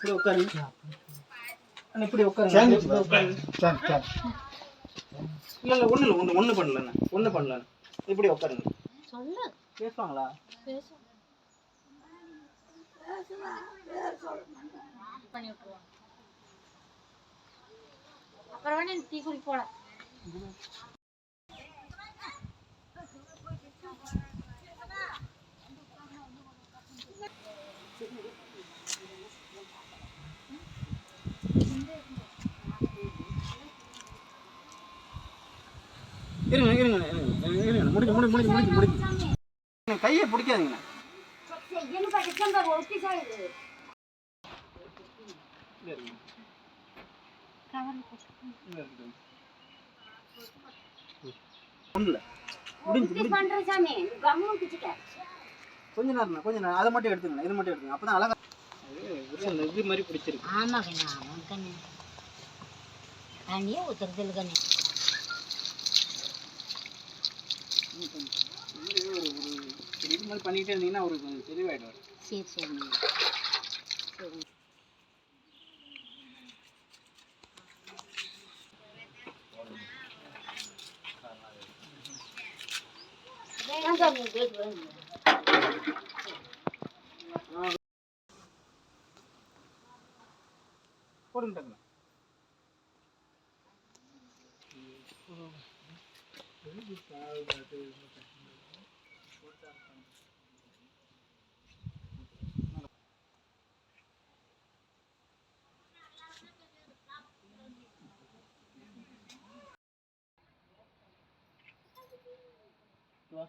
இப்படி உட்காருங்க. இப்படி உட்காருங்க. இல்லை இல்லை ஒன்றும் இல்லை ஒன்றும் பண்ணலண்ணே ஒன்றும் பண்ணலண்ணே. இப்படி உட்காருங்க. சொல்லு பேசுவாங்களா? பண்ணி விட்டுருவாங்க. அப்புறம் வேணா டீ குடி போல. இருங்க இருங்க இருங்க முடிஞ்சு முடிஞ்சு முடிஞ்சு முடிஞ்சு முடிஞ்சு கையை பிடிக்காதீங்கண்ணே. கொஞ்ச நேரம் கொஞ்ச நேரம் அதை மட்டும் எடுத்துக்கணும். இது மட்டும் எடுத்துங்க. அப்பதான் அழகா இது மாதிரி பிடிச்சிருக்கு. ஆமா கண்ணா ஆமாம் கண்ணு தண்ணியே ஊற்றுறது இல்லை கண்ணு. இது மாதிரி பண்ணிக்கிட்டே இருந்தீங்கன்னா அவருக்கு கொஞ்சம் தெளிவாயிடுவார். சரி சரி போடுங்க. வா